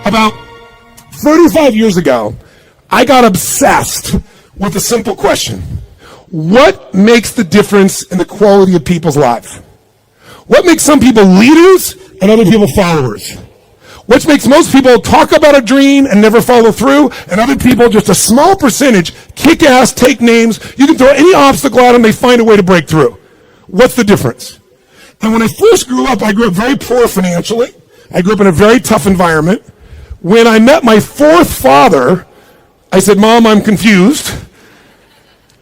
About 35 years ago, I got obsessed with a simple question. What makes the difference in the quality of people's lives? What makes some people leaders and other people followers? Which makes most people talk about a dream and never follow through, and other people, just a small percentage, kick ass, take names. You can throw any obstacle at them, they find a way to break through. What's the difference? And when I first grew up, I grew up very poor financially. I grew up in a very tough environment. When I met my fourth father, I said, Mom, I'm confused.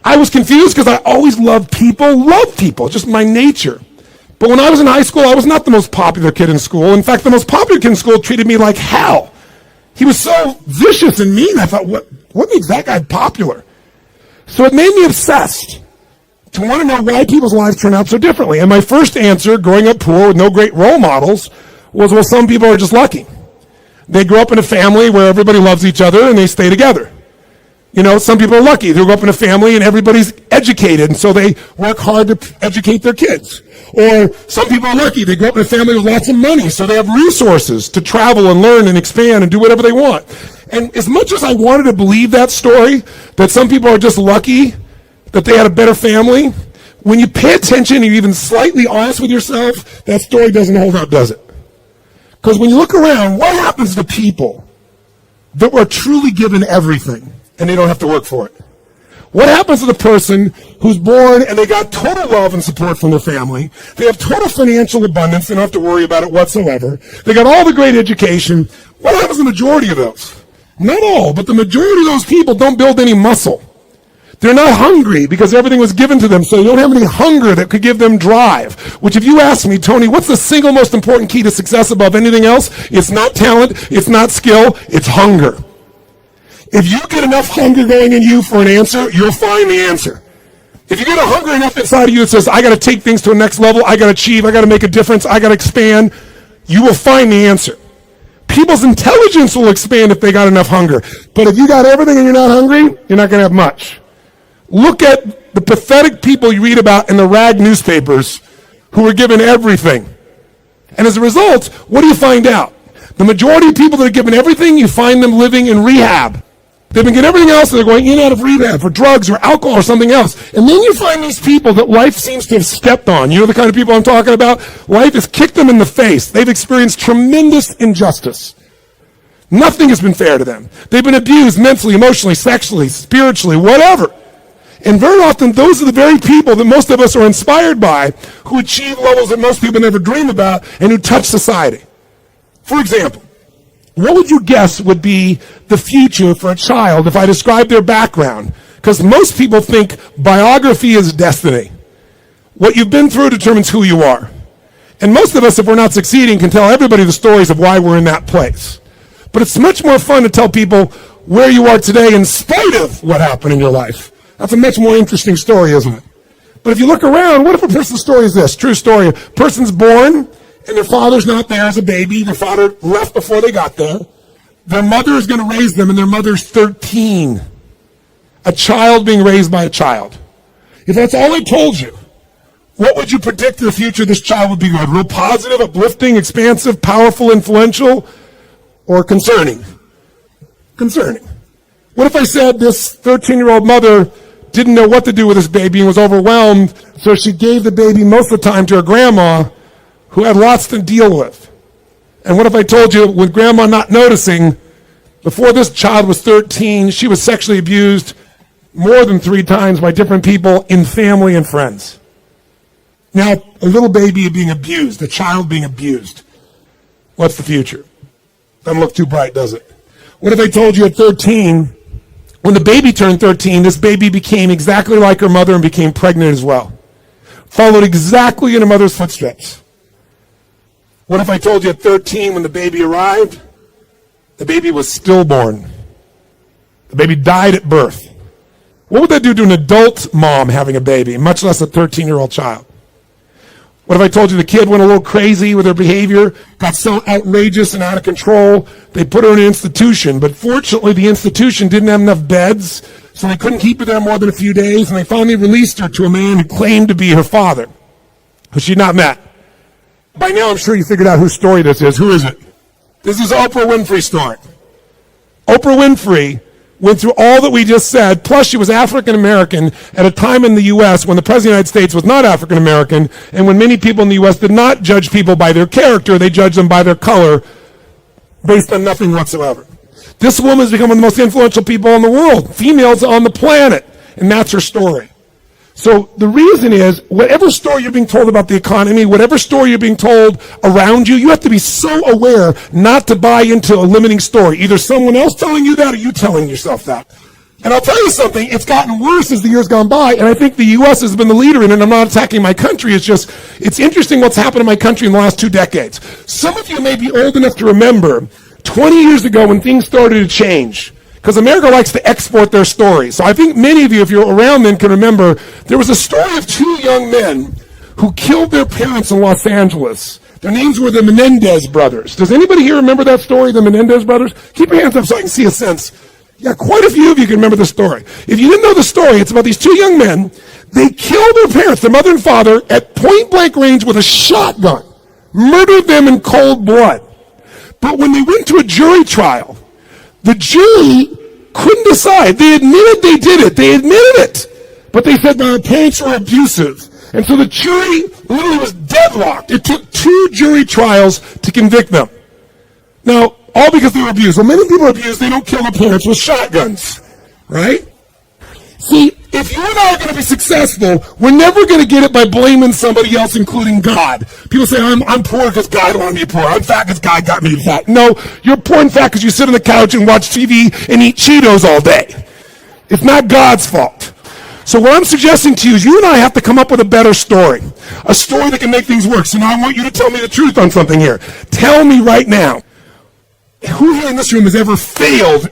I was confused because I always loved people, just my nature. But when I was in high school, I was not the most popular kid in school. In fact, the most popular kid in school treated me like hell. He was so vicious and mean. I thought, what makes that guy popular? So it made me obsessed to want to know why people's lives turn out so differently. And my first answer, growing up poor with no great role models, was, well, some people are just lucky. They grow up in a family where everybody loves each other and they stay together. You know, some people are lucky. They grow up in a family and everybody's educated, and so they work hard to educate their kids. Or some people are lucky. They grow up in a family with lots of money, so they have resources to travel and learn and expand and do whatever they want. And as much as I wanted to believe that story, that some people are just lucky, that they had a better family, when you pay attention and you're even slightly honest with yourself, that story doesn't hold up, does it? Because when you look around, what happens to people that were truly given everything and they don't have to work for it? What happens to the person who's born and they got total love and support from their family? They have total financial abundance. They don't have to worry about it whatsoever. They got all the great education. What happens to the majority of those? Not all, but the majority of those people don't build any muscle. They're not hungry because everything was given to them, so they don't have any hunger that could give them drive. Which if you ask me, Tony, what's the single most important key to success above anything else? It's not talent, it's not skill, it's hunger. If you get enough hunger going in you for an answer, you'll find the answer. If you get a hunger enough inside of you that says, I got to take things to a next level, I got to achieve, I got to make a difference, I got to expand, you will find the answer. People's intelligence will expand if they got enough hunger. But if you got everything and you're not hungry, you're not going to have much. Look at the pathetic people you read about in the rag newspapers who were given everything. And as a result, what do you find out? The majority of people that are given everything, you find them living in rehab. They've been getting everything else and they're going in and out of rehab for drugs or alcohol or something else. And then you find these people that life seems to have stepped on. You know the kind of people I'm talking about? Life has kicked them in the face. They've experienced tremendous injustice. Nothing has been fair to them. They've been abused mentally, emotionally, sexually, spiritually, whatever. And very often, those are the very people that most of us are inspired by, who achieve levels that most people never dream about and who touch society. For example, what would you guess would be the future for a child if I described their background? Because most people think biography is destiny. What you've been through determines who you are. And most of us, if we're not succeeding, can tell everybody the stories of why we're in that place. But it's much more fun to tell people where you are today in spite of what happened in your life. That's a much more interesting story, isn't it? But if you look around, what if a person's story is this? True story. A person's born and their father's not there as a baby. Their father left before they got there. Their mother is going to raise them, and their mother's 13. A child being raised by a child. If that's all I told you, what would you predict the future of this child would be? Real positive, uplifting, expansive, powerful, influential, or concerning? Concerning. What if I said this 13-year-old mother didn't know what to do with this baby and was overwhelmed, so she gave the baby most of the time to her grandma, who had lots to deal with? And what if I told you, with grandma not noticing, before this child was 13, she was sexually abused more than 3 times by different people in family and friends? Now, a little baby being abused, a child being abused. What's the future? Doesn't look too bright, does it? What if I told you at 13, when the baby turned 13, this baby became exactly like her mother and became pregnant as well? Followed exactly in her mother's footsteps. What if I told you at 13, when the baby arrived, the baby was stillborn? The baby died at birth. What would that do to an adult mom having a baby, much less a 13-year-old child? What if I told you the kid went a little crazy with her behavior, got so outrageous and out of control, they put her in an institution, but fortunately the institution didn't have enough beds, so they couldn't keep her there more than a few days, and they finally released her to a man who claimed to be her father, who she'd not met. By now I'm sure you figured out whose story this is. Who is it? This is Oprah Winfrey's story. Oprah Winfrey went through all that we just said, plus she was African American at a time in the U.S. when the President of the United States was not African American, and when many people in the U.S. did not judge people by their character, they judged them by their color based on nothing whatsoever. This woman has become one of the most influential people in the world, females on the planet, and that's her story. So the reason is, whatever story you're being told about the economy, whatever story you're being told around you, you have to be so aware not to buy into a limiting story. Either someone else telling you that or you telling yourself that. And I'll tell you something, it's gotten worse as the years gone by, and I think the U.S. has been the leader in it, and I'm not attacking my country, it's interesting what's happened in my country in the last 2 decades. Some of you may be old enough to remember 20 years ago when things started to change. Because America likes to export their stories. So I think many of you, if you're around then, can remember there was a story of 2 young men who killed their parents in Los Angeles. Their names were the Menendez brothers. Does anybody here remember that story, the Menendez brothers? Keep your hands up so I can see a sense. Yeah, quite a few of you can remember the story. If you didn't know the story, it's about these 2 young men. They killed their parents, their mother and father, at point-blank range with a shotgun. Murdered them in cold blood. But when they went to a jury trial, the jury couldn't decide. They admitted they did it. They admitted it. But they said their parents were abusive. And so the jury literally was deadlocked. It took 2 jury trials to convict them. Now, all because they were abused. Well, many people are abused. They don't kill their parents with shotguns. Right? See, if you and I are going to be successful, we're never going to get it by blaming somebody else, including God. People say, I'm poor because God wanted me poor. I'm fat because God got me fat. No, you're poor and fat because you sit on the couch and watch TV and eat Cheetos all day. It's not God's fault. So what I'm suggesting to you is you and I have to come up with a better story. A story that can make things work. So now I want you to tell me the truth on something here. Tell me right now, who here in this room has ever failed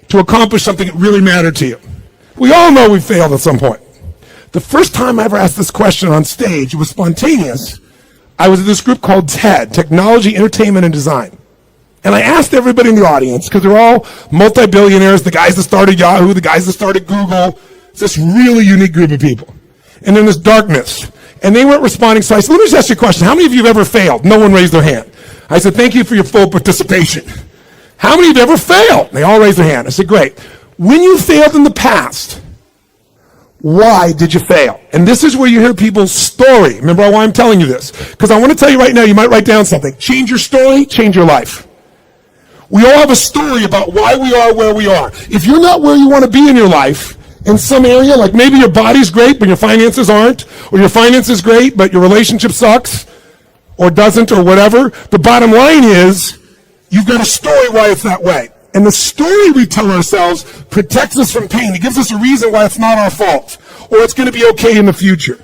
to accomplish something that really mattered to you? We all know we failed at some point. The first time I ever asked this question on stage, it was spontaneous. I was at this group called TED, Technology, Entertainment, and Design. And I asked everybody in the audience, because they're all multi-billionaires, the guys that started Yahoo, the guys that started Google. It's this really unique group of people. And then this darkness. And they weren't responding, so I said, let me just ask you a question. How many of you have ever failed? No one raised their hand. I said, thank you for your full participation. How many of you have ever failed? They all raised their hand. I said, great. When you failed in the past, why did you fail? And this is where you hear people's story. Remember why I'm telling you this? Because I want to tell you right now, you might write down something. Change your story, change your life. We all have a story about why we are where we are. If you're not where you want to be in your life, in some area, like maybe your body's great, but your finances aren't, or your finances great, but your relationship sucks, or doesn't, or whatever, the bottom line is, you've got a story why it's that way. And the story we tell ourselves protects us from pain. It gives us a reason why it's not our fault, or it's going to be okay in the future.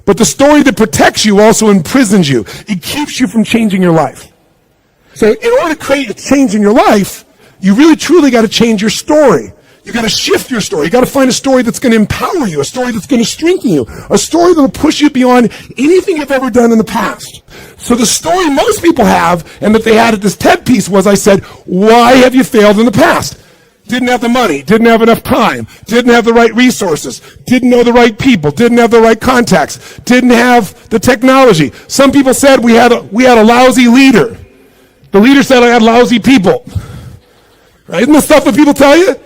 But the story that protects you also imprisons you. It keeps you from changing your life. So in order to create a change in your life, you really truly got to change your story. You got to shift your story. You got to find a story that's going to empower you, a story that's going to strengthen you, a story that will push you beyond anything you've ever done in the past. So the story most people have, and that they had at this TED piece was, I said, why have you failed in the past? Didn't have the money, didn't have enough time, didn't have the right resources, didn't know the right people, didn't have the right contacts, didn't have the technology. Some people said we had a lousy leader. The leader said I had lousy people. Right? Isn't the stuff that people tell you?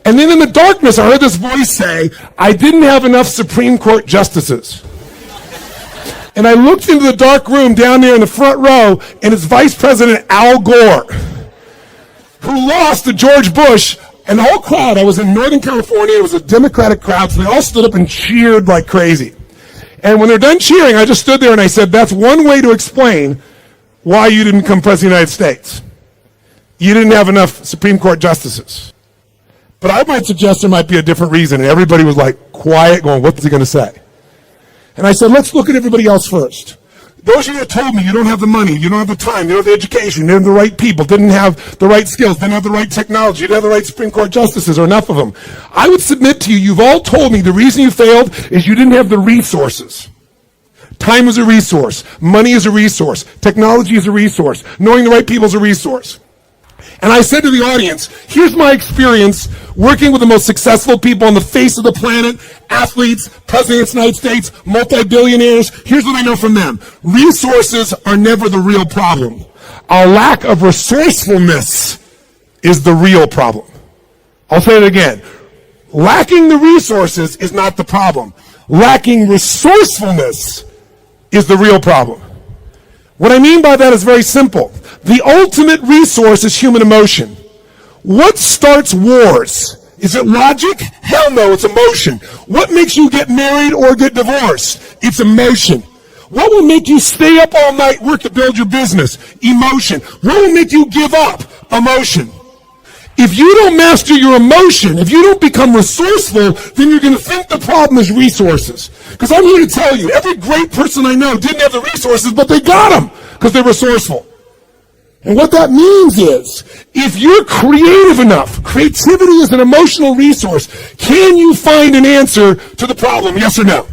And then in the darkness, I heard this voice say, I didn't have enough Supreme Court justices. And I looked into the dark room down there in the front row, and it's Vice President Al Gore, who lost to George Bush. And the whole crowd, I was in Northern California, it was a Democratic crowd, so they all stood up and cheered like crazy. And when they're done cheering, I just stood there and I said, that's one way to explain why you didn't become President of the United States. You didn't have enough Supreme Court justices. But I might suggest there might be a different reason. And everybody was like quiet, going, what's he going to say? And I said, let's look at everybody else first. Those of you that told me you don't have the money, you don't have the time, you don't have the education, you didn't have the right people, didn't have the right skills, didn't have the right technology, you didn't have the right Supreme Court justices, or enough of them. I would submit to you, you've all told me the reason you failed is you didn't have the resources. Time is a resource. Money is a resource. Technology is a resource. Knowing the right people is a resource. And I said to the audience, here's my experience working with the most successful people on the face of the planet, athletes, presidents of the United States, multi-billionaires. Here's what I know from them. Resources are never the real problem. Our lack of resourcefulness is the real problem. I'll say it again. Lacking the resources is not the problem. Lacking resourcefulness is the real problem. What I mean by that is very simple. The ultimate resource is human emotion. What starts wars? Is it logic? Hell no, it's emotion. What makes you get married or get divorced? It's emotion. What will make you stay up all night, work to build your business? Emotion. What will make you give up? Emotion. If you don't master your emotion, if you don't become resourceful, then you're going to think the problem is resources. Because I'm here to tell you, every great person I know didn't have the resources, but they got them because they're resourceful. And what that means is, if you're creative enough, creativity is an emotional resource, can you find an answer to the problem, yes or no?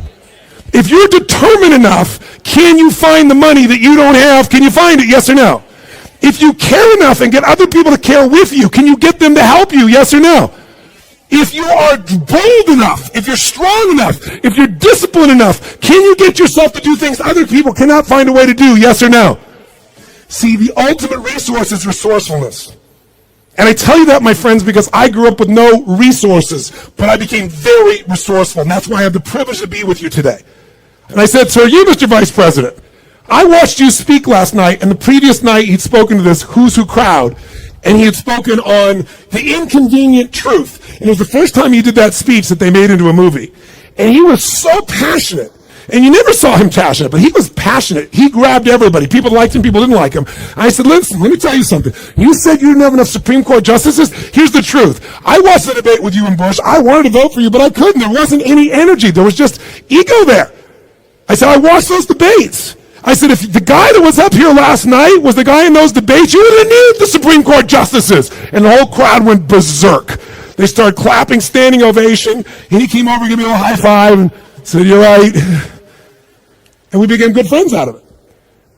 If you're determined enough, can you find the money that you don't have? Can you find it, yes or no? If you care enough and get other people to care with you, can you get them to help you, yes or no? If you are bold enough, if you're strong enough, if you're disciplined enough, can you get yourself to do things other people cannot find a way to do, yes or no? See, the ultimate resource is resourcefulness. And I tell you that, my friends, because I grew up with no resources, but I became very resourceful, and that's why I have the privilege to be with you today. And I said, sir, you, Mr. Vice President, I watched you speak last night, and the previous night he'd spoken to this Who's Who crowd, and he had spoken on the inconvenient truth. And it was the first time he did that speech that they made into a movie. And he was so passionate. And you never saw him passionate, but he was passionate. He grabbed everybody. People liked him, people didn't like him. I said, listen, let me tell you something. You said you didn't have enough Supreme Court justices? Here's the truth. I watched the debate with you and Bush. I wanted to vote for you, but I couldn't. There wasn't any energy. There was just ego there. I said, I watched those debates. I said, if the guy that was up here last night was the guy in those debates, you wouldn't need the Supreme Court justices. And the whole crowd went berserk. They started clapping, standing ovation, and he came over and gave me a little high five and said, you're right. And we became good friends out of it.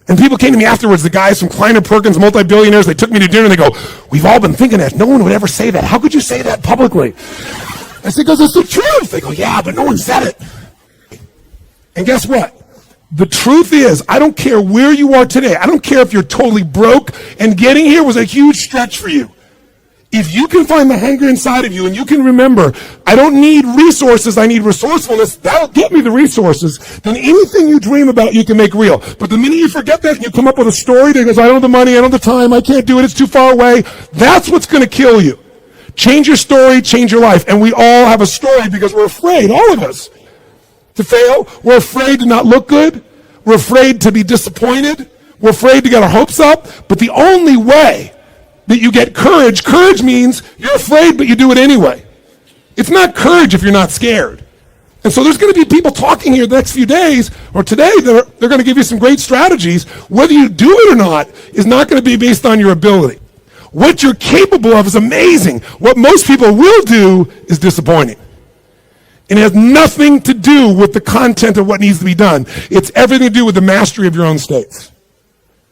And people came to me afterwards, the guys from Kleiner Perkins, multi-billionaires, they took me to dinner and they go, we've all been thinking that. No one would ever say that. How could you say that publicly? I said, because it's the truth. They go, yeah, but no one said it. And guess what? The truth is, I don't care where you are today. I don't care if you're totally broke and getting here was a huge stretch for you. If you can find the hunger inside of you and you can remember, I don't need resources, I need resourcefulness, that'll get me the resources, then anything you dream about you can make real. But the minute you forget that and you come up with a story that goes, I don't have the money, I don't have the time, I can't do it, it's too far away, that's what's going to kill you. Change your story, change your life. And we all have a story because we're afraid, all of us, to fail. We're afraid to not look good. We're afraid to be disappointed. We're afraid to get our hopes up. But the only way that you get courage means you're afraid, but you do it anyway. It's not courage if you're not scared. And so there's going to be people talking here the next few days or today that they're going to give you some great strategies. Whether you do it or not is not going to be based on your ability. What you're capable of is amazing. What most people will do is disappointing. And it has nothing to do with the content of what needs to be done. It's everything to do with the mastery of your own states.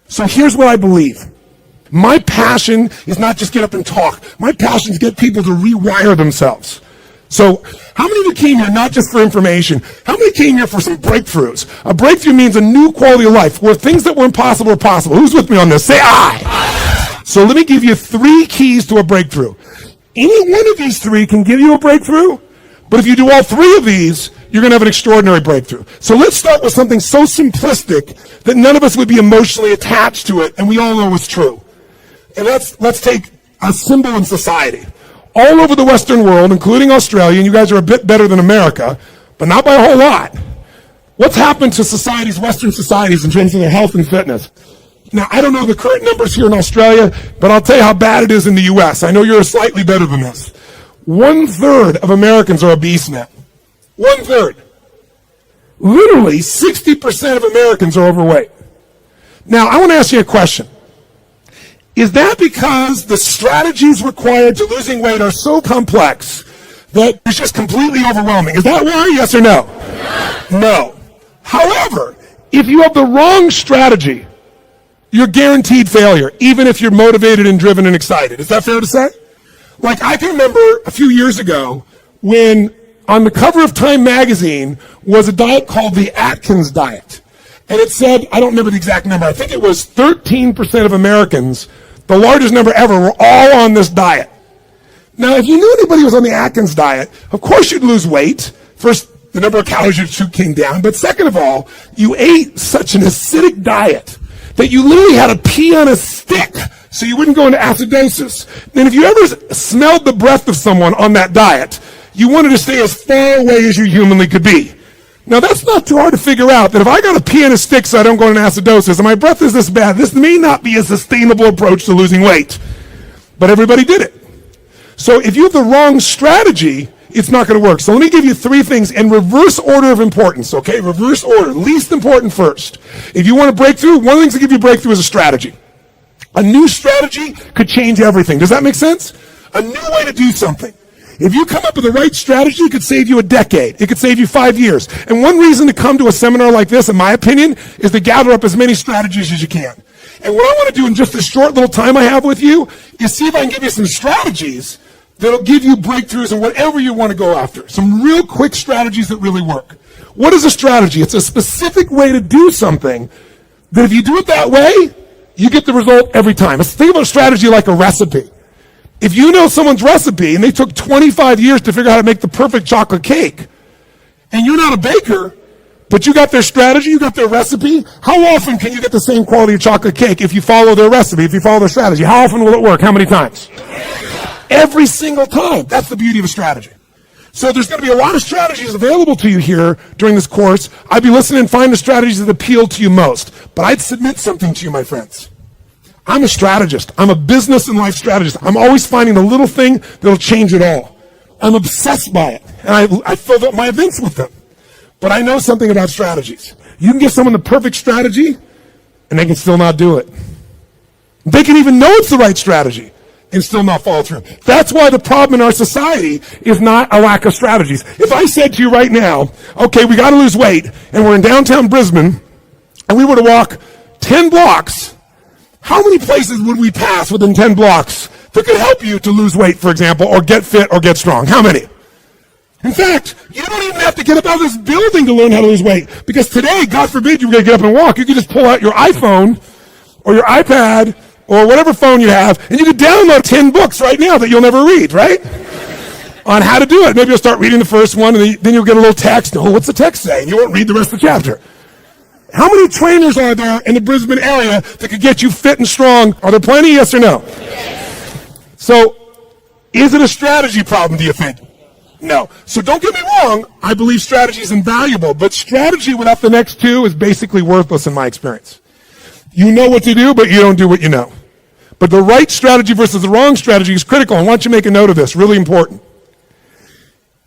So here's what I believe. My passion is not just get up and talk. My passion is get people to rewire themselves. So how many of you came here not just for information? How many came here for some breakthroughs? A breakthrough means a new quality of life where things that were impossible are possible. Who's with me on this? Say I. So let me give you 3 keys to a breakthrough. Any one of these 3 can give you a breakthrough, but if you do all 3 of these, you're going to have an extraordinary breakthrough. So let's start with something so simplistic that none of us would be emotionally attached to it, and we all know it's true. And let's take a symbol in society. All over the Western world, including Australia, and you guys are a bit better than America, but not by a whole lot. What's happened to societies, Western societies, in terms of their health and fitness? Now, I don't know the current numbers here in Australia, but I'll tell you how bad it is in the U.S. I know you're slightly better than this. 1/3 of Americans are obese now. 1/3. Literally 60% of Americans are overweight. Now, I want to ask you a question. Is that because the strategies required to losing weight are so complex that it's just completely overwhelming? Is that why? Yes or no? No. However, if you have the wrong strategy, you're guaranteed failure, even if you're motivated and driven and excited. Is that fair to say? Like, I can remember a few years ago when on the cover of Time magazine was a diet called the Atkins diet. And it said, I don't remember the exact number, I think it was 13% of Americans, the largest number ever, were all on this diet. Now, if you knew anybody was on the Atkins diet, of course you'd lose weight. First, the number of calories you shoot came down. But second of all, you ate such an acidic diet that you literally had to pee on a stick so you wouldn't go into acidosis. And if you ever smelled the breath of someone on that diet, you wanted to stay as far away as you humanly could be. Now, that's not too hard to figure out, that if I got to pee on a stick so I don't go into acidosis, and my breath is this bad, this may not be a sustainable approach to losing weight. But everybody did it. So if you have the wrong strategy, it's not going to work. So let me give you 3 things in reverse order of importance, okay? Reverse order. Least important first. If you want a breakthrough, one of the things that give you a breakthrough is a strategy. A new strategy could change everything. Does that make sense? A new way to do something. If you come up with the right strategy, it could save you a decade. It could save you 5 years. And one reason to come to a seminar like this, in my opinion, is to gather up as many strategies as you can. And what I want to do in just this short little time I have with you is see if I can give you some strategies that'll give you breakthroughs in whatever you want to go after. Some real quick strategies that really work. What is a strategy? It's a specific way to do something that if you do it that way, you get the result every time. Think about a strategy like a recipe. If you know someone's recipe and they took 25 years to figure out how to make the perfect chocolate cake, and you're not a baker, but you got their strategy, you got their recipe, how often can you get the same quality of chocolate cake if you follow their recipe, if you follow their strategy? How often will it work? How many times? Every single time. That's the beauty of a strategy. So there's going to be a lot of strategies available to you here during this course. I'd be listening and find the strategies that appeal to you most. But I'd submit something to you, my friends. I'm a strategist. I'm a business and life strategist. I'm always finding the little thing that'll change it all. I'm obsessed by it. And I fill up my events with them. But I know something about strategies. You can give someone the perfect strategy, and they can still not do it. They can even know it's the right strategy and still not follow through. That's why the problem in our society is not a lack of strategies. If I said to you right now, okay, we got to lose weight, and we're in downtown Brisbane, and we were to walk 10 blocks, how many places would we pass within 10 blocks that could help you to lose weight, for example, or get fit or get strong? How many? In fact, you don't even have to get up out of this building to learn how to lose weight. Because today, God forbid you're going to get up and walk, you can just pull out your iPhone or your iPad or whatever phone you have, and you can download 10 books right now that you'll never read, right? On how to do it. Maybe you'll start reading the first one, and then you'll get a little text. Oh, what's the text say? And you won't read the rest of the chapter. How many trainers are there in the Brisbane area that could get you fit and strong? Are there plenty, yes or no? Yes. So, is it a strategy problem, do you think? No. So don't get me wrong, I believe strategy is invaluable, but strategy without the next 2 is basically worthless in my experience. You know what to do, but you don't do what you know. But the right strategy versus the wrong strategy is critical. I want you to make a note of this, really important.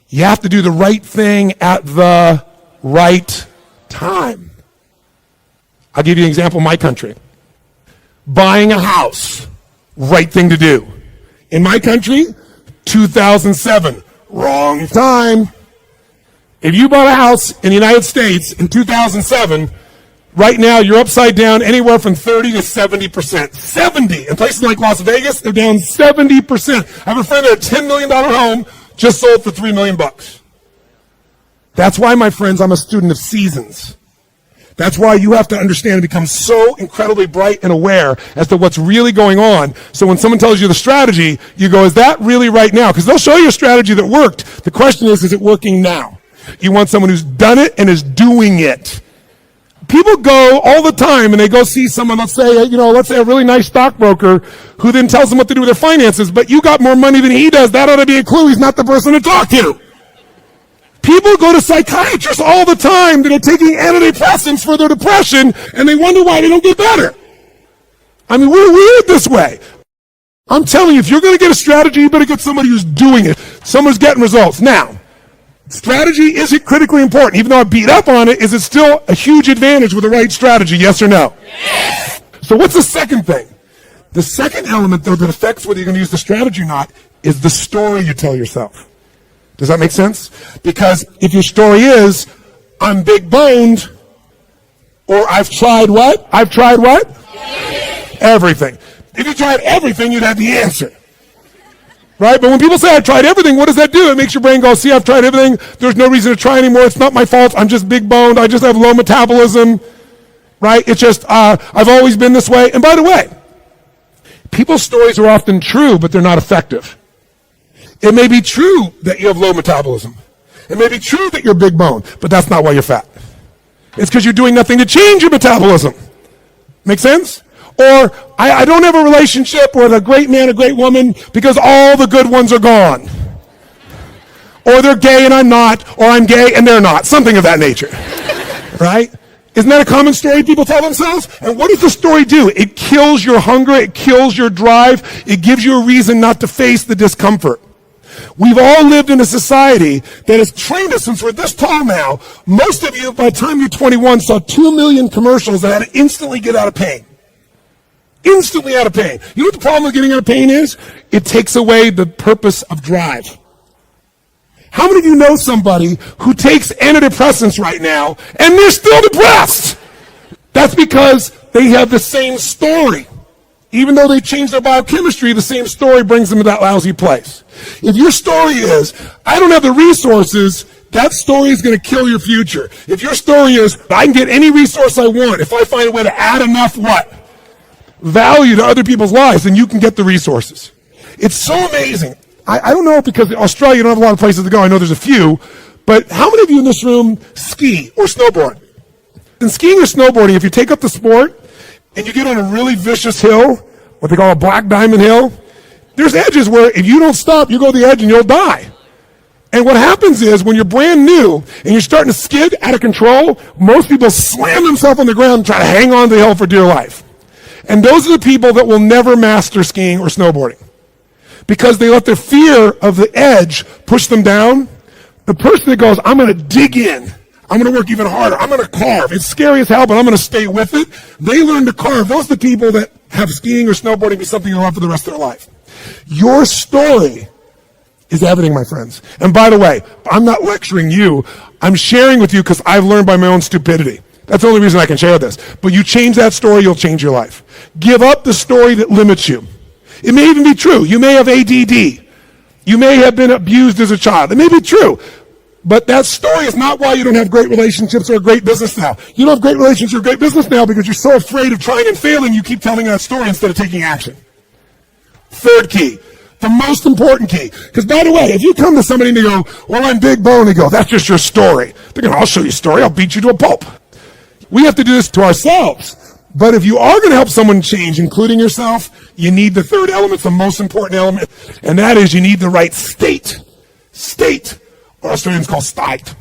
You have to do the right thing at the right time. I'll give you an example in my country. Buying a house, right thing to do. In my country, 2007, wrong time. If you bought a house in the United States in 2007, right now you're upside down anywhere from 30 to 70%. 70! In places like Las Vegas, they're down 70%. I have a friend that had a $10 million home just sold for $3 million. That's why, my friends, I'm a student of seasons. That's why you have to understand and become so incredibly bright and aware as to what's really going on. So when someone tells you the strategy, you go, is that really right now? Because they'll show you a strategy that worked. The question is it working now? You want someone who's done it and is doing it. People go all the time and they go see someone, let's say a really nice stockbroker who then tells them what to do with their finances, but you got more money than he does. That ought to be a clue he's not the person to talk to. People go to psychiatrists all the time that are taking antidepressants for their depression, and they wonder why they don't get better. I mean, we're weird this way. I'm telling you, if you're going to get a strategy, you better get somebody who's doing it, someone who's getting results. Now, strategy isn't critically important. Even though I beat up on it, is it still a huge advantage with the right strategy, yes or no? Yes! So what's the second thing? The second element, though, that affects whether you're going to use the strategy or not is the story you tell yourself. Does that make sense? Because if your story is, I'm big boned, or I've tried what? I've tried what? Everything. If you tried everything, you'd have the answer. Right? But when people say, I tried everything, what does that do? It makes your brain go, see, I've tried everything. There's no reason to try anymore. It's not my fault. I'm just big boned. I just have low metabolism. Right? It's just, I've always been this way. And by the way, people's stories are often true, but they're not effective. It may be true that you have low metabolism. It may be true that you're big boned, but that's not why you're fat. It's because you're doing nothing to change your metabolism. Make sense? Or, I don't have a relationship with a great man, a great woman, because all the good ones are gone. Or they're gay and I'm not, or I'm gay and they're not. Something of that nature. Right? Isn't that a common story people tell themselves? And what does the story do? It kills your hunger, it kills your drive, it gives you a reason not to face the discomfort. We've all lived in a society that has trained us since we're this tall now. Most of you, by the time you're 21, saw 2 million commercials that had to instantly get out of pain. Instantly out of pain. You know what the problem with getting out of pain is? It takes away the purpose of drive. How many of you know somebody who takes antidepressants right now and they're still depressed? That's because they have the same story. Even though they changed their biochemistry, the same story brings them to that lousy place. If your story is, I don't have the resources, that story is going to kill your future. If your story is, I can get any resource I want if I find a way to add enough what? Value to other people's lives, then you can get the resources. It's so amazing. I don't know, because in Australia you don't have a lot of places to go. I know there's a few. But how many of you in this room ski or snowboard? In skiing or snowboarding, if you take up the sport and you get on a really vicious hill, what they call a black diamond hill, there's edges where if you don't stop, you go to the edge and you'll die. And what happens is when you're brand new and you're starting to skid out of control, most people slam themselves on the ground and try to hang on to the hill for dear life. And those are the people that will never master skiing or snowboarding because they let the fear of the edge push them down. The person that goes, I'm going to dig in. I'm going to work even harder. I'm going to carve. It's scary as hell, but I'm going to stay with it. They learn to carve. Those are the people that have skiing or snowboarding be something they love for the rest of their life. Your story is everything, my friends. And by the way, I'm not lecturing you. I'm sharing with you because I've learned by my own stupidity. That's the only reason I can share this. But you change that story, you'll change your life. Give up the story that limits you. It may even be true. You may have ADD. You may have been abused as a child. It may be true. But that story is not why you don't have great relationships or a great business now. You don't have great relationships or great business now because you're so afraid of trying and failing, you keep telling that story instead of taking action. Third key, the most important key. Because by the way, if you come to somebody and they go, well, I'm big bone, they go, that's just your story. They're going, I'll show you a story. I'll beat you to a pulp. We have to do this to ourselves. But if you are going to help someone change, including yourself, you need the third element, the most important element, and that is you need the right state. State. Or Australians call state.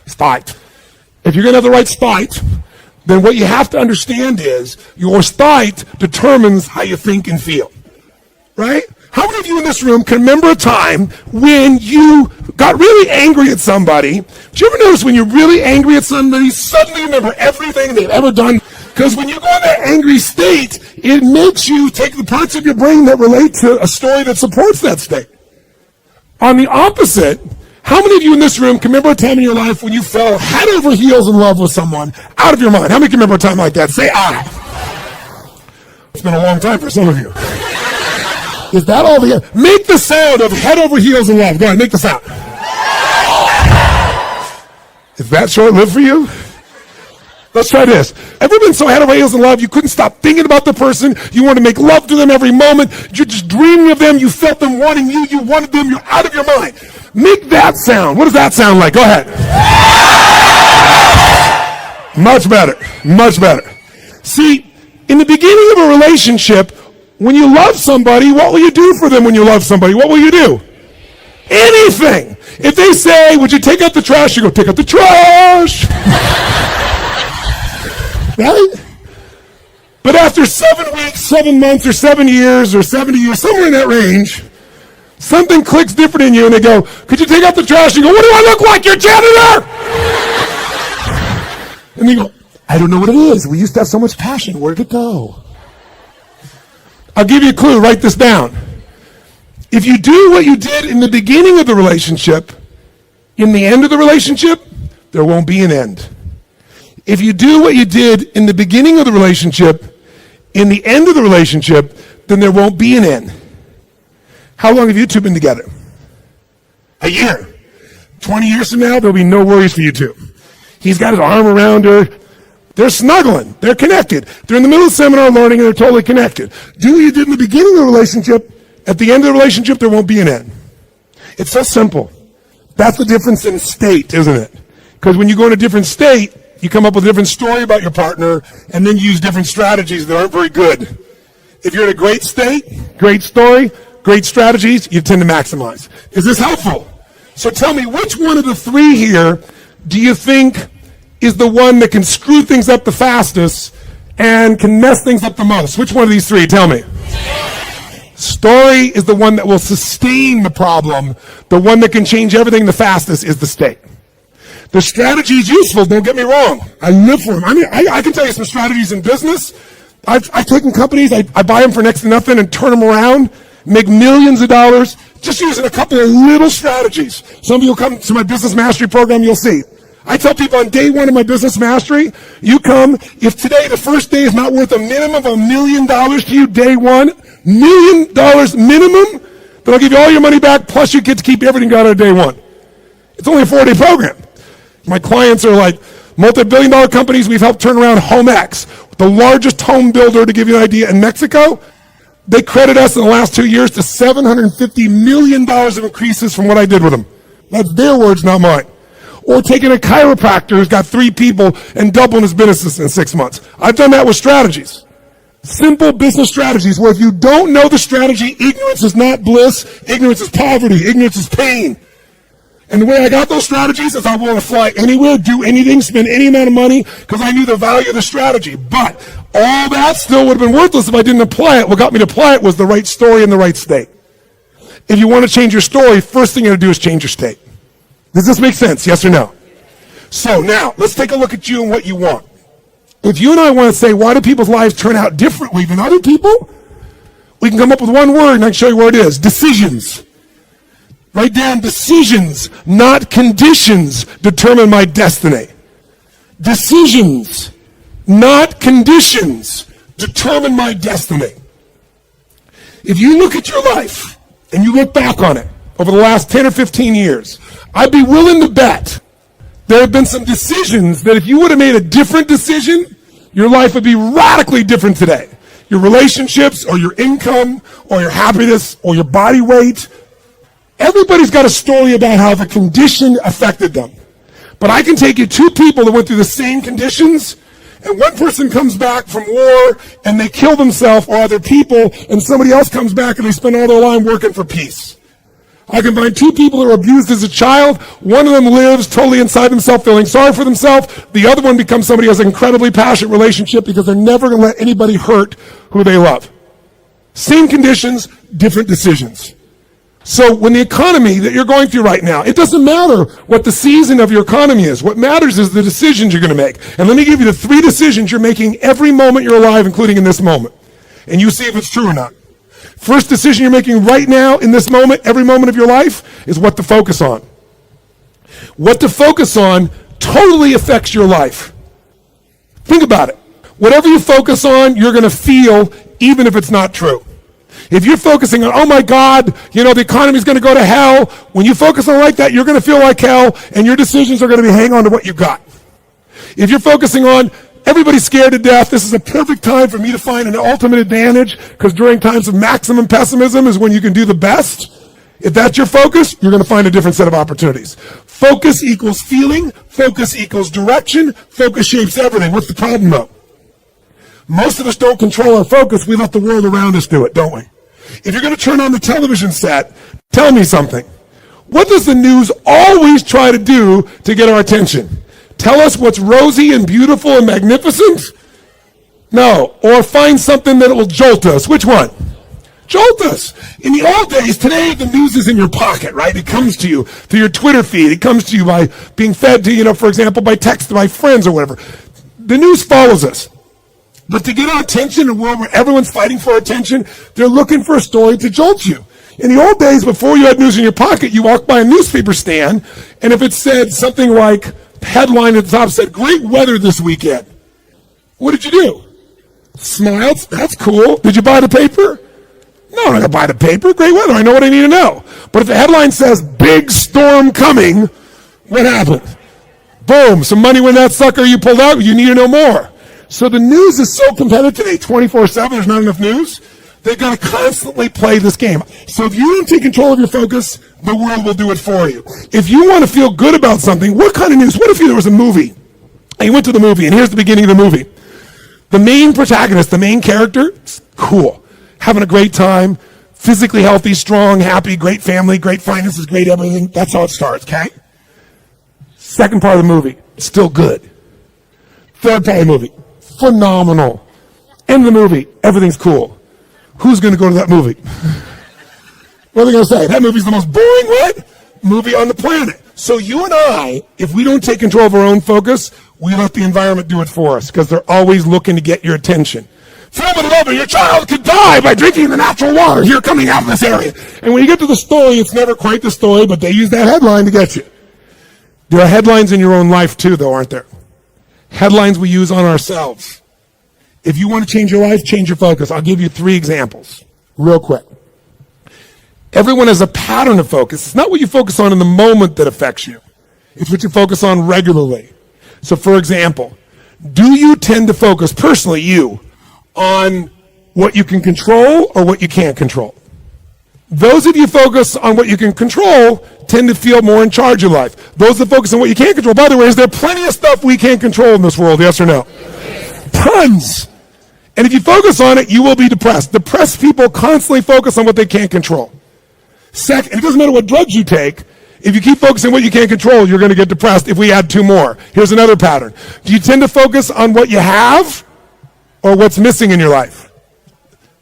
State. If you're going to have the right state, then what you have to understand is your state determines how you think and feel. Right? How many of you in this room can remember a time when you got really angry at somebody? Do you ever notice when you're really angry at somebody, suddenly remember everything they've ever done? Because when you go in that angry state, it makes you take the parts of your brain that relate to a story that supports that state. On the opposite, how many of you in this room can remember a time in your life when you fell head over heels in love with someone out of your mind? How many can remember a time like that? Say, It's been a long time for some of you. Is that all the... Make the sound of head over heels in love. Go ahead, make the sound. Is that short-lived for you? Let's try this. Ever been so head over heels in love you couldn't stop thinking about the person? You want to make love to them every moment. You're just dreaming of them. You felt them wanting you. You wanted them. You're out of your mind. Make that sound. What does that sound like? Go ahead. Much better. Much better. See, in the beginning of a relationship, when you love somebody, what will you do for them when you love somebody? What will you do? Anything. If they say, would you take out the trash? You go, take out the trash. Right? But after 7 weeks, 7 months, or 7 years, or 70 years, somewhere in that range, something clicks different in you, and they go, could you take out the trash? You go, what do I look like? You're janitor! And they go, I don't know what it is. We used to have so much passion. Where did it go? I'll give you a clue. Write this down. If you do what you did in the beginning of the relationship, in the end of the relationship, there won't be an end. If you do what you did in the beginning of the relationship, in the end of the relationship, then there won't be an end. How long have you two been together? A year. 20 years from now, there'll be no worries for you two. He's got his arm around her. They're snuggling. They're connected. They're in the middle of the seminar learning and they're totally connected. Do what you did in the beginning of the relationship. At the end of the relationship, there won't be an end. It's so simple. That's the difference in state, isn't it? Because when you go in a different state, you come up with a different story about your partner and then you use different strategies that aren't very good. If you're in a great state, great story, great strategies, you tend to maximize. Is this helpful? So tell me, which one of the three here do you think is the one that can screw things up the fastest and can mess things up the most? Which one of these three? Tell me. Story is the one that will sustain the problem. The one that can change everything the fastest is the state. The strategy is useful, don't get me wrong. I live for them. I mean, I can tell you some strategies in business. I've taken companies, I buy them for next to nothing and turn them around, make millions of dollars, just using a couple of little strategies. Some of you will come to my business mastery program, you'll see. I tell people on day one of my business mastery, you come, if today, the first day is not worth a minimum of $1 million to you, day one, $1 million minimum, then I'll give you all your money back, plus you get to keep everything out of day one. It's only a 4-day program. My clients are like multi-billion-dollar companies. We've helped turn around HomeX, the largest home builder, to give you an idea, in Mexico. They credit us in the last 2 years to $750 million of increases from what I did with them. That's their words, not mine. Or taking a chiropractor who's got 3 people and doubling his business in 6 months. I've done that with strategies. Simple business strategies where if you don't know the strategy, ignorance is not bliss, ignorance is poverty, ignorance is pain. And the way I got those strategies is I want to fly anywhere, do anything, spend any amount of money because I knew the value of the strategy. But all that still would have been worthless if I didn't apply it. What got me to apply it was the right story in the right state. If you want to change your story, first thing you got to do is change your state. Does this make sense? Yes or no? So now, let's take a look at you and what you want. If you and I want to say, why do people's lives turn out differently than other people? We can come up with one word and I can show you where it is. Decisions. Write down decisions, not conditions, determine my destiny. Decisions, not conditions, determine my destiny. If you look at your life and you look back on it over the last 10 or 15 years, I'd be willing to bet there have been some decisions that if you would have made a different decision, your life would be radically different today. Your relationships or your income or your happiness or your body weight. Everybody's got a story about how the condition affected them. But I can take you 2 people that went through the same conditions, and one person comes back from war and they kill themselves or other people, and somebody else comes back and they spend all their life working for peace. I can find 2 people who were abused as a child. One of them lives totally inside themselves, feeling sorry for themselves. The other one becomes somebody who has an incredibly passionate relationship because they're never going to let anybody hurt who they love. Same conditions, different decisions. So when the economy that you're going through right now, it doesn't matter what the season of your economy is. What matters is the decisions you're going to make. And let me give you the 3 decisions you're making every moment you're alive, including in this moment. And you see if it's true or not. First decision you're making right now, in this moment, every moment of your life, is what to focus on. What to focus on totally affects your life. Think about it. Whatever you focus on, you're going to feel, even if it's not true. If you're focusing on, oh my God, the economy's going to go to hell, when you focus on like that, you're going to feel like hell, and your decisions are going to be hang on to what you got. If you're focusing on, everybody's scared to death, this is a perfect time for me to find an ultimate advantage, because during times of maximum pessimism is when you can do the best. If that's your focus, you're going to find a different set of opportunities. Focus equals feeling, focus equals direction, focus shapes everything. What's the problem though? Most of us don't control our focus, we let the world around us do it, don't we? If you're going to turn on the television set, tell me something. What does the news always try to do to get our attention? Tell us what's rosy and beautiful and magnificent? No. Or find something that will jolt us. Which one? Jolt us. In the old days, today the news is in your pocket, right? It comes to you through your Twitter feed. It comes to you by being fed to, for example, by text by friends or whatever. The news follows us. But to get our attention in a world where everyone's fighting for our attention, they're looking for a story to jolt you. In the old days, before you had news in your pocket, you walked by a newspaper stand, and if it said something like, headline at the top said, great weather this weekend, what did you do? Smiled. That's cool. Did you buy the paper? No, I'm not going to buy the paper. Great weather. I know what I need to know. But if the headline says, big storm coming, what happened? Boom. Some money went that sucker you pulled out. You need to know more. So the news is so competitive today, 24/7. There's not enough news. They've got to constantly play this game. So if you don't take control of your focus, the world will do it for you. If you want to feel good about something, what kind of news? What if there was a movie? And you went to the movie, and here's the beginning of the movie. The main protagonist, the main character, cool. Having a great time, physically healthy, strong, happy, great family, great finances, great everything. That's how it starts, okay? Second part of the movie, still good. Third part of the movie, phenomenal. End of the movie, everything's cool. Who's going to go to that movie? What are they going to say? That movie's the most boring what? Movie on the planet. So you and I, if we don't take control of our own focus, we let the environment do it for us because they're always looking to get your attention. Film with love, your child could die by drinking the natural water here coming out of this area. And when you get to the story, it's never quite the story, but they use that headline to get you. There are headlines in your own life too, though, aren't there? Headlines we use on ourselves. If you want to change your life, change your focus. I'll give you 3 examples real quick. Everyone has a pattern of focus. It's not what you focus on in the moment that affects you. It's what you focus on regularly. So, for example, do you tend to focus, personally, you, on what you can control or what you can't control? Those of you focus on what you can control tend to feel more in charge of life. Those that focus on what you can't control, by the way, is there plenty of stuff we can't control in this world, yes or no? Tons. And if you focus on it, you will be depressed. Depressed people constantly focus on what they can't control. Second, it doesn't matter what drugs you take. If you keep focusing on what you can't control, you're going to get depressed if we add 2 more. Here's another pattern. Do you tend to focus on what you have or what's missing in your life?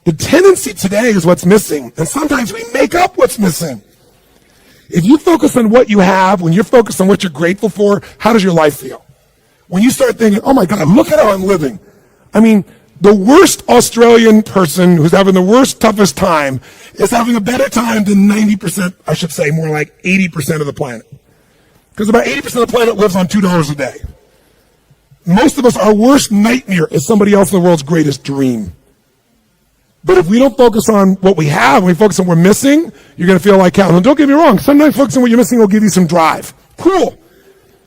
The tendency today is what's missing, and sometimes we make up what's missing. If you focus on what you have, when you're focused on what you're grateful for, how does your life feel? When you start thinking, oh my God, look at how I'm living. I mean, the worst Australian person who's having the worst, toughest time is having a better time than 90%, I should say more like 80% of the planet. Because about 80% of the planet lives on $2 a day. Most of us, our worst nightmare is somebody else in the world's greatest dream. But if we don't focus on what we have, when we focus on what we're missing, you're going to feel like hell. And don't get me wrong, sometimes focusing on what you're missing will give you some drive. Cool.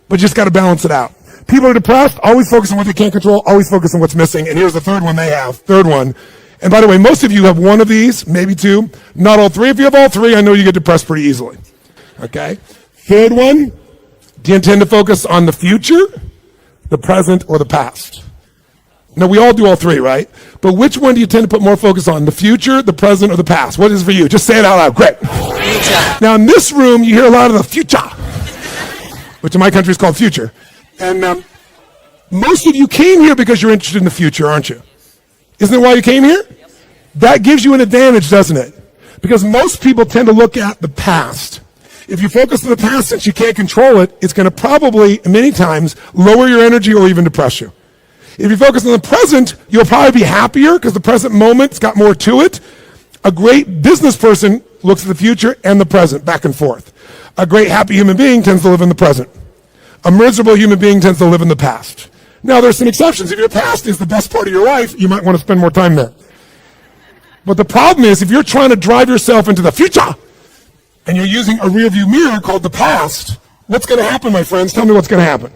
But you just got to balance it out. People are depressed, always focus on what they can't control, always focus on what's missing. And here's the third one they have. Third one. And by the way, most of you have one of these, maybe 2, not all 3. If you have all 3, I know you get depressed pretty easily. Okay? Third one, do you intend to focus on the future, the present, or the past? Now, we all do all 3, right? But which one do you tend to put more focus on, the future, the present, or the past? What is it for you? Just say it out loud. Great. Future. Now, in this room, you hear a lot of the future, which in my country is called future. And most of you came here because you're interested in the future, aren't you? Isn't that why you came here? Yep. That gives you an advantage, doesn't it? Because most people tend to look at the past. If you focus on the past, since you can't control it, it's going to probably, many times, lower your energy or even depress you. If you focus on the present, you'll probably be happier because the present moment's got more to it. A great business person looks at the future and the present, back and forth. A great happy human being tends to live in the present. A miserable human being tends to live in the past. Now, there's some exceptions. If your past is the best part of your life, you might want to spend more time there. But the problem is, if you're trying to drive yourself into the future, and you're using a rearview mirror called the past, what's going to happen, my friends? Tell me what's going to happen.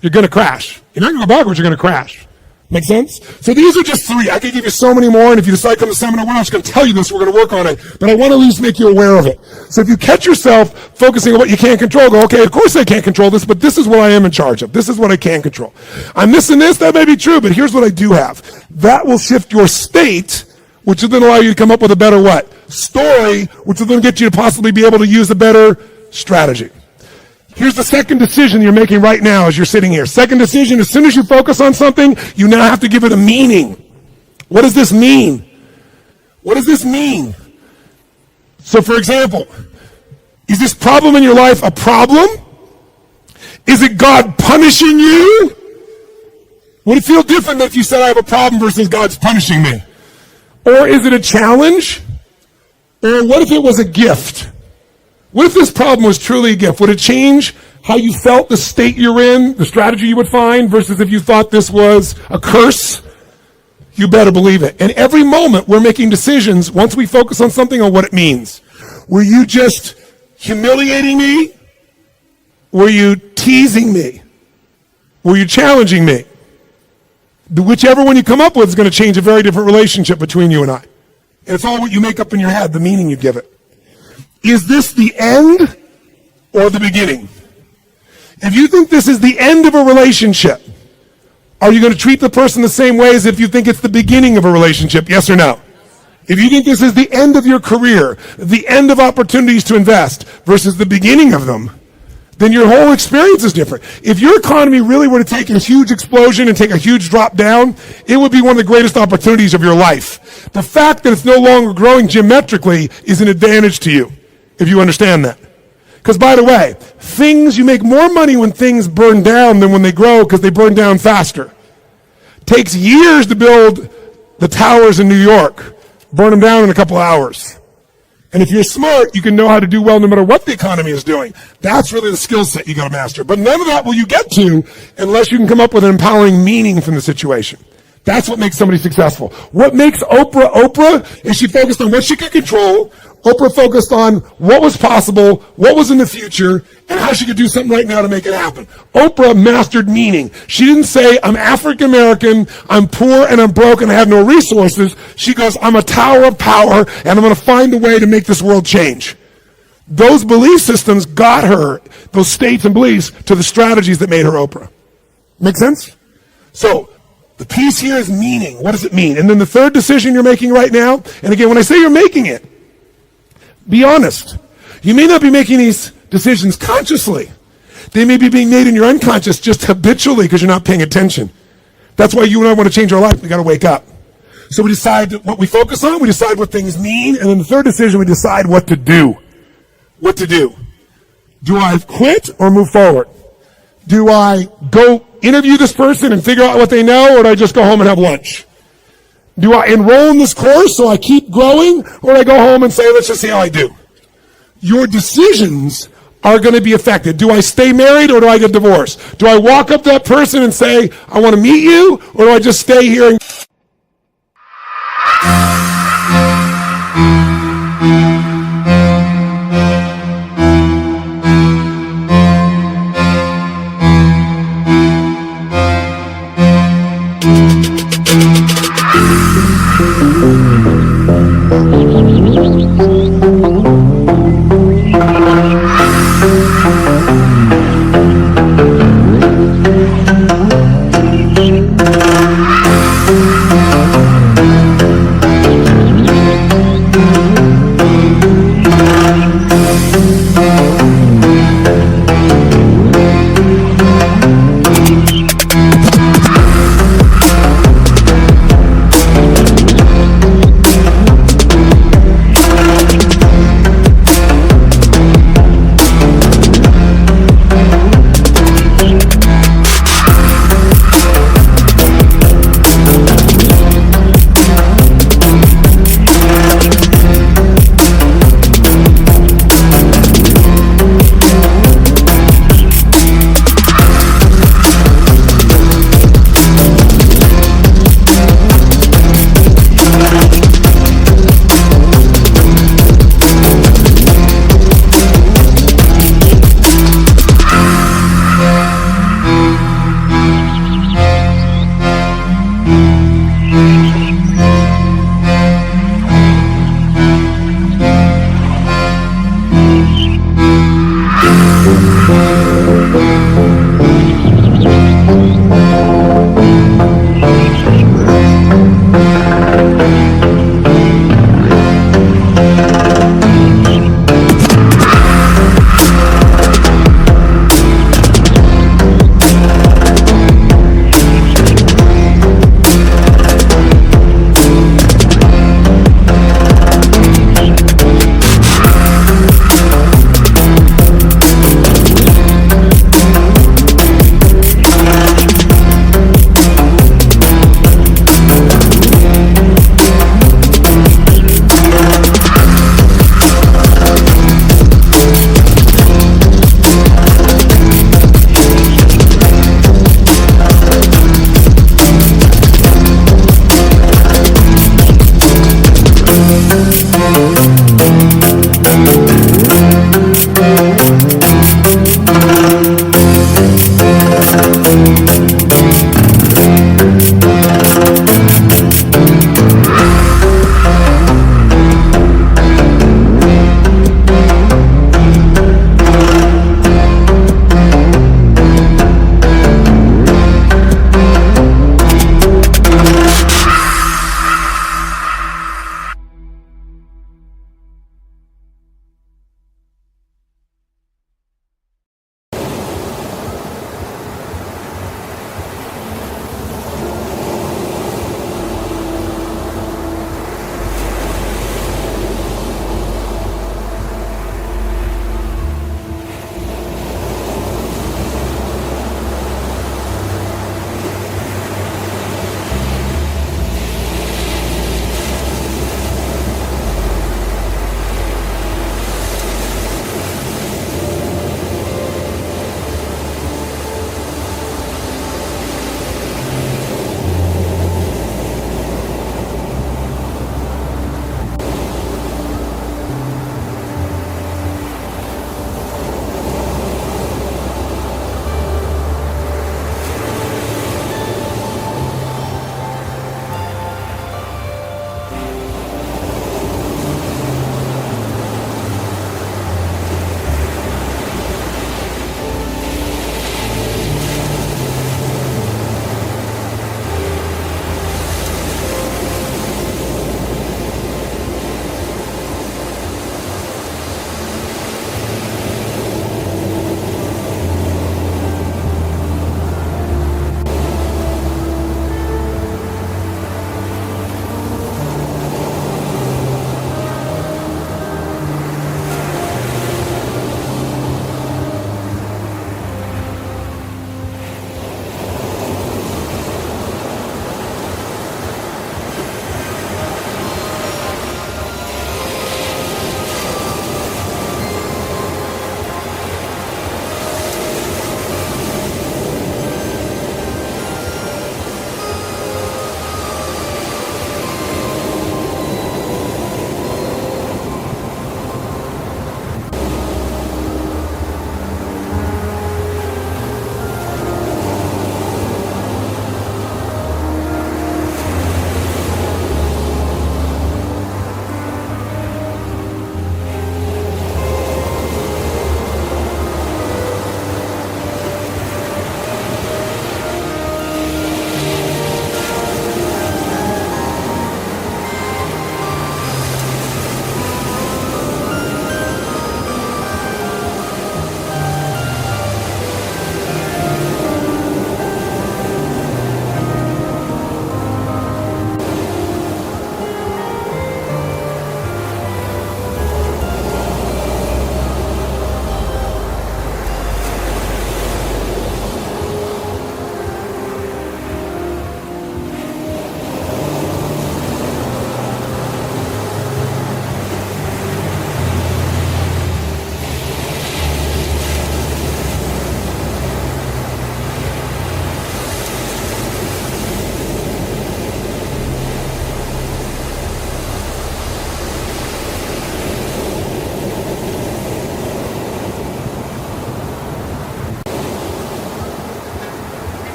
You're going to crash. You're not going to go backwards, you're going to crash. Make sense? So these are just 3. I could give you so many more, and if you decide to come to the seminar, we're not just going to tell you this, we're going to work on it. But I want to at least make you aware of it. So if you catch yourself focusing on what you can't control, go, okay, of course I can't control this, but this is what I am in charge of. This is what I can control. I'm missing this, that may be true, but here's what I do have. That will shift your state, which will then allow you to come up with a better what? Story, which will then get you to possibly be able to use a better strategy. Here's the second decision you're making right now as you're sitting here. Second decision, as soon as you focus on something, you now have to give it a meaning. What does this mean? What does this mean? So, for example, is this problem in your life a problem? Is it God punishing you? Would it feel different if you said I have a problem versus God's punishing me? Or is it a challenge? Or what if it was a gift? What if this problem was truly a gift? Would it change how you felt, the state you're in, the strategy you would find, versus if you thought this was a curse? You better believe it. And every moment we're making decisions once we focus on something on what it means. Were you just humiliating me? Were you teasing me? Were you challenging me? Whichever one you come up with is going to change a very different relationship between you and I. And it's all what you make up in your head, the meaning you give it. Is this the end or the beginning? If you think this is the end of a relationship, are you going to treat the person the same way as if you think it's the beginning of a relationship? Yes or no? If you think this is the end of your career, the end of opportunities to invest versus the beginning of them, then your whole experience is different. If your economy really were to take a huge explosion and take a huge drop down, it would be one of the greatest opportunities of your life. The fact that it's no longer growing geometrically is an advantage to you, if you understand that. Because by the way, you make more money when things burn down than when they grow because they burn down faster. Takes years to build the towers in New York. Burn them down in a couple hours. And if you're smart, you can know how to do well no matter what the economy is doing. That's really the skill set you got to master. But none of that will you get to unless you can come up with an empowering meaning from the situation. That's what makes somebody successful. What makes Oprah Oprah is she focused on what she could control. Oprah focused on what was possible, what was in the future, and how she could do something right now to make it happen. Oprah mastered meaning. She didn't say, I'm African American, I'm poor and I'm broke and I have no resources. She goes, I'm a tower of power and I'm going to find a way to make this world change. Those belief systems got her, those states and beliefs, to the strategies that made her Oprah. Make sense? So, the piece here is meaning. What does it mean? And then the third decision you're making right now, and again, when I say you're making it, be honest. You may not be making these decisions consciously. They may be being made in your unconscious just habitually because you're not paying attention. That's why you and I want to change our life. We got to wake up. So we decide what we focus on, we decide what things mean, and then the third decision, we decide what to do. What to do. Do I quit or move forward? Do I go interview this person and figure out what they know, or do I just go home and have lunch? Do I enroll in this course so I keep growing, or do I go home and say, let's just see how I do? Your decisions are going to be affected. Do I stay married or do I get divorced? Do I walk up to that person and say, I want to meet you, or do I just stay here and...